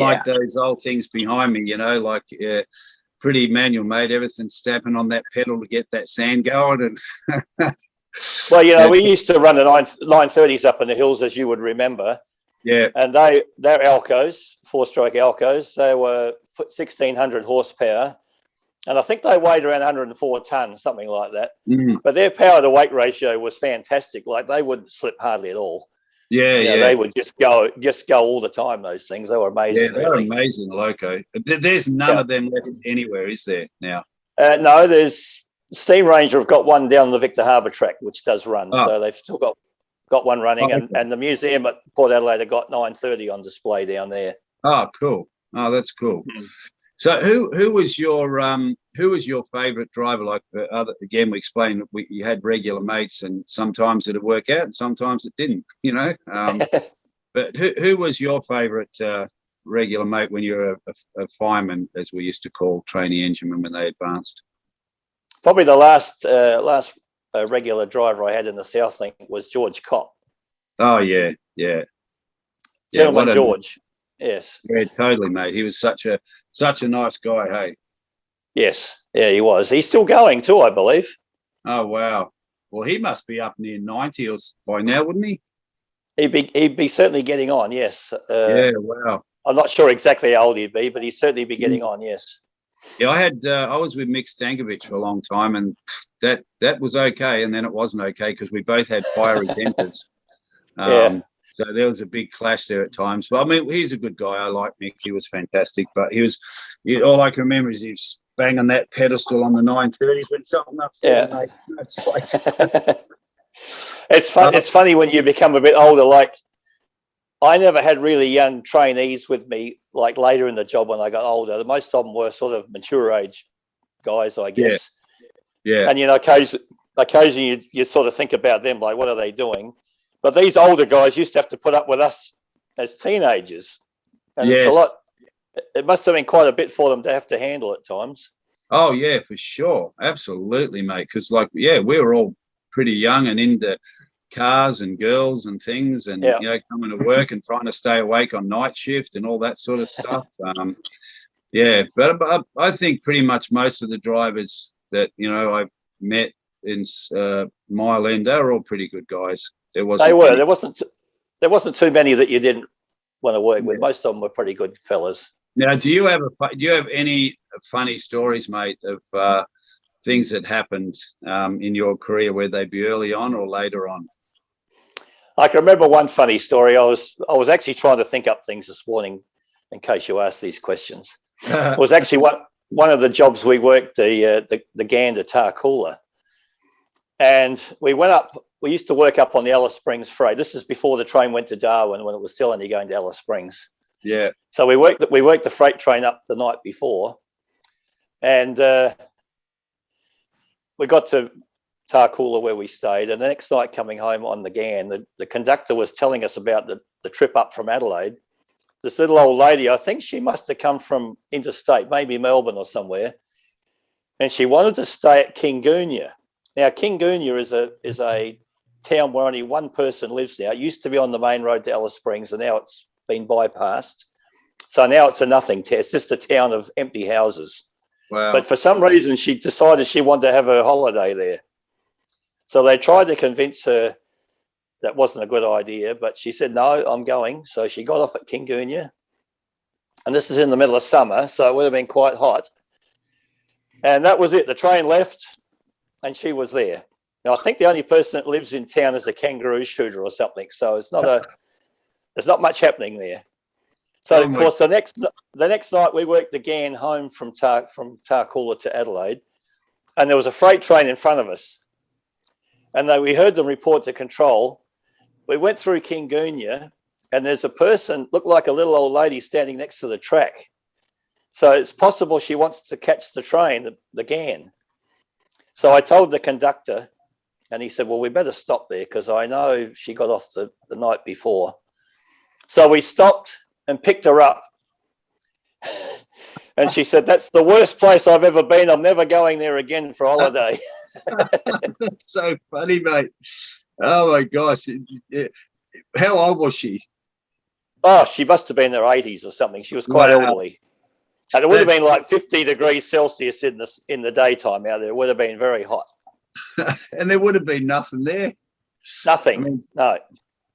like those old things behind me, like pretty manual, mate. Everything's stepping on that pedal to get that sand going. And well, we used to run the 930s up in the hills, as you would remember. Yeah. And they're Alcos, 4-stroke Alcos. They were 1,600 horsepower. And I think they weighed around 104 tons, something like that. Mm. But their power to weight ratio was fantastic. Like, they wouldn't slip hardly at all. Yeah. They would just go all the time, those things. They were amazing. Yeah, they're amazing, loco. There's none of them left anywhere, is there, now? No, there's Steam Ranger have got one down the Victor Harbour track, which does run. Oh. So they've still got one running. Oh, okay. and the museum at Port Adelaide have got 930 on display down there. Oh, cool. Oh, that's cool. Mm. So who was your favourite driver? Like again, we explained that you had regular mates, and sometimes it'd work out, and sometimes it didn't. But who was your favourite regular mate when you were a fireman, as we used to call trainee enginemen when they advanced? Probably the last regular driver I had in the South, I think, was George Kopp. Oh yeah. Gentleman George. Yes. Yeah, totally, mate. He was such a nice guy, hey? Yes. Yeah, he was. He's still going too, I believe. Oh, wow. Well, he must be up near 90 or by now, wouldn't he? He'd be certainly getting on, yes. Yeah, wow. I'm not sure exactly how old he'd be, but he'd certainly be getting on, yes. Yeah, I was with Mick Stankovic for a long time, and that was okay, and then it wasn't okay because we both had fiery tempers. So there was a big clash there at times. But I mean, he's a good guy. I like Mick. He was fantastic. But all I can remember is he was banging that pedestal on the 930s when something upset him, mate. It's like... it's funny when you become a bit older. Like, I never had really young trainees with me, like later in the job when I got older. Most of them were sort of mature age guys, I guess. Yeah. And, occasionally you sort of think about them, like, what are they doing? But these older guys used to have to put up with us as teenagers. And it's a lot. It must have been quite a bit for them to have to handle at times. Oh, yeah, for sure. Absolutely, mate. Because, we were all pretty young and into cars and girls and things and, coming to work and trying to stay awake on night shift and all that sort of stuff. But I think pretty much most of the drivers that, I've met in Mile End, they were all pretty good guys. There wasn't too many that you didn't want to work with. Most of them were pretty good fellas. Now, do you have any funny stories, mate, of things that happened in your career, whether they be early on or later on? I can remember one funny story. I was actually trying to think up things this morning in case you asked these questions. It was actually one of the jobs we worked, the Gander Tarcoola. And we went up. We used to work up on the Alice Springs freight. This is before the train went to Darwin, when it was still only going to Alice Springs. Yeah. So we worked the freight train up the night before, and we got to Tarcoola where we stayed. And the next night coming home on the GAN, the conductor was telling us about the trip up from Adelaide. This little old lady, I think she must have come from interstate, maybe Melbourne or somewhere, and she wanted to stay at Kingunya. Now, Kingunya is a town where only one person lives now. It used to be on the main road to Alice Springs, and now it's been bypassed. So now it's a nothing town. It's just a town of empty houses. Wow. But for some reason, she decided she wanted to have her holiday there. So they tried to convince her that wasn't a good idea, but she said, no, I'm going. So she got off at Kingunya. And this is in the middle of summer, so it would have been quite hot. And that was it. The train left, and she was there. Now, I think the only person that lives in town is a kangaroo shooter or something. So it's there's not much happening there. So, of course, the next night we worked again home from Tarcoola to Adelaide, and there was a freight train in front of us. And then we heard them report to control. We went through Kingunya, and there's a person, looked like a little old lady, standing next to the track. So it's possible she wants to catch the train, the GAN. So I told the conductor, and he said, well, we better stop there because I know she got off the night before. So we stopped and picked her up. And she said, that's the worst place I've ever been. I'm never going there again for holiday. That's so funny, mate. Oh, my gosh. How old was she? Oh, she must have been in her 80s or something. She was quite elderly. And it would have been like 50 degrees Celsius in the daytime out there. It would have been very hot. And there would have been nothing there. Nothing. I mean, no.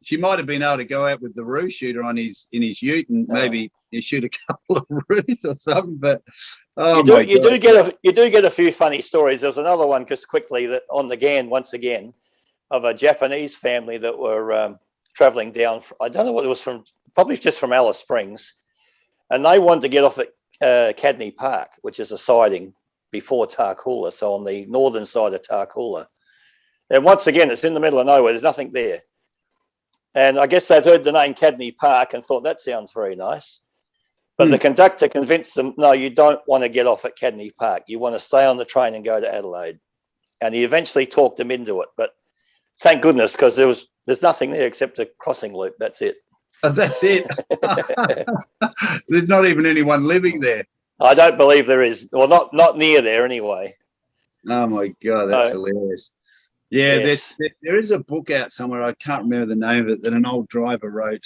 She might have been able to go out with the roo shooter in his ute and maybe you shoot a couple of roos or something. But you do get a few funny stories. There's another one just quickly that on the Ghan once again of a Japanese family that were traveling down. I don't know what it was from. Probably just from Alice Springs, and they wanted to get off at Cadney Park, which is a siding before Tarcoola, so on the northern side of Tarcoola. And once again, it's in the middle of nowhere. There's nothing there. And I guess they'd heard the name Cadney Park and thought that sounds very nice. But the conductor convinced them, no, you don't want to get off at Cadney Park. You want to stay on the train and go to Adelaide. And he eventually talked them into it. But thank goodness, because there's nothing there except a crossing loop. That's it. Oh, that's it. There's not even anyone living there. I don't believe there is. Well, not near there anyway. Oh, my God, that's hilarious. Yeah, yes. There is a book out somewhere. I can't remember the name of it that an old driver wrote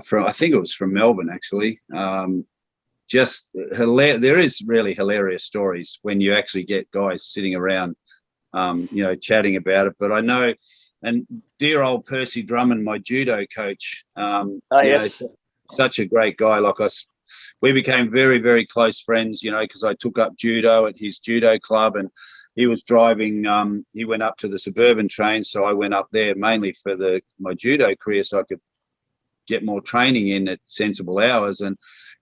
from, I think it was from Melbourne, actually. Just there is really hilarious stories when you actually get guys sitting around, chatting about it. But I know, and dear old Percy Drummond, my judo coach, yes. Such a great guy. We became very, very close friends, because I took up judo at his judo club and he was driving, he went up to the suburban train. So I went up there mainly for my judo career so I could get more training in at sensible hours. And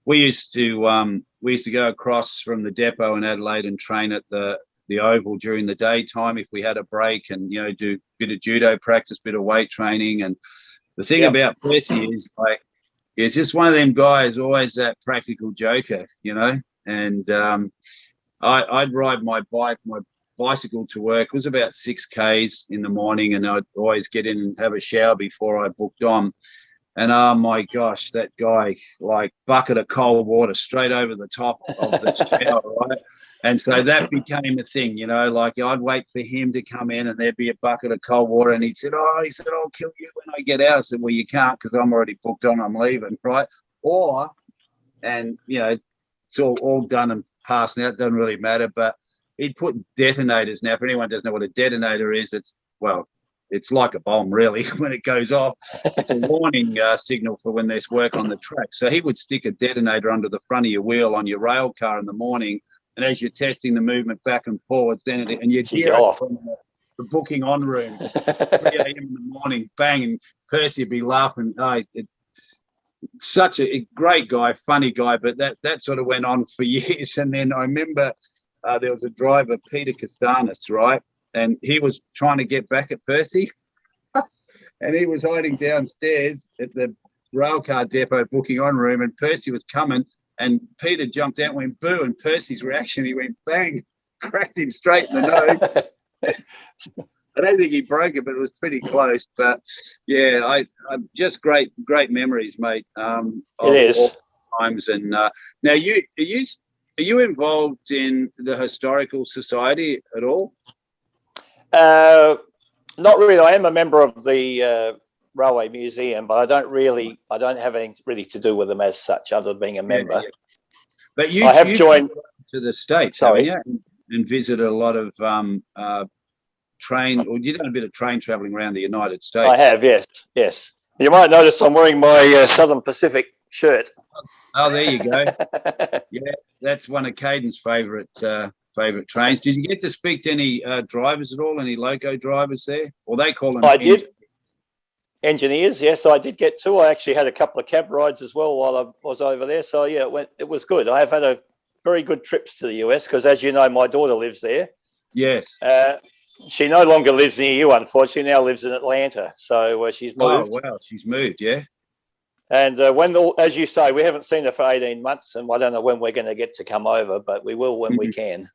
we used to go across from the depot in Adelaide and train at the Oval during the daytime if we had a break and, do a bit of judo practice, bit of weight training. And the thing about Percy is he's just one of them guys, always that practical joker, and I'd ride my bicycle to work. It was about 6 Ks in the morning and I'd always get in and have a shower before I booked on. And oh my gosh, that guy, bucket of cold water straight over the top of the shower, right? And so that became a thing, I'd wait for him to come in and there'd be a bucket of cold water and he said, I'll kill you when I get out. I said, well, you can't because I'm already booked on, I'm leaving, right? It's all done and passed now, it doesn't really matter, but he'd put detonators. Now, if anyone doesn't know what a detonator is, it's like a bomb, really. When it goes off, it's a warning signal for when there's work on the track. So he would stick a detonator under the front of your wheel on your rail car in the morning. And as you're testing the movement back and forwards, and you'd hear it from the booking on room, 3 a.m. in the morning, bang, and Percy would be laughing. Such a great guy, funny guy, but that sort of went on for years. And then I remember there was a driver, Peter Castanis, right? And he was trying to get back at Percy. And he was hiding downstairs at the railcar depot booking on room, and Percy was coming. And Peter jumped out and went boo, and Percy's reaction, he went bang, cracked him straight in the nose. I don't think he broke it, but it was pretty close. But yeah, I just great memories, mate. It is. All times. And now are you involved in the Historical Society at all? Not really. I am a member of the Railway Museum, but I don't have anything really to do with them as such, other than being a member. Yeah. But I have joined to the States, haven't you? And visited a lot of you done a bit of train traveling around the United States. I have, yes. You might notice I'm wearing my Southern Pacific shirt. Oh, there you go. Yeah, that's one of Caden's favourite trains. Did you get to speak to any drivers at all? Any loco drivers there? Or they call them? I did. Engineers, yes, I did get to. I actually had a couple of cab rides as well while I was over there. So yeah, it was good. I have had a very good trips to the US because, as you know, my daughter lives there. Yes. She no longer lives near you, unfortunately. Now lives in Atlanta. So she's moved. Oh wow, she's moved, yeah. And as you say, we haven't seen her for 18 months, and I don't know when we're going to get to come over, but we will when we can.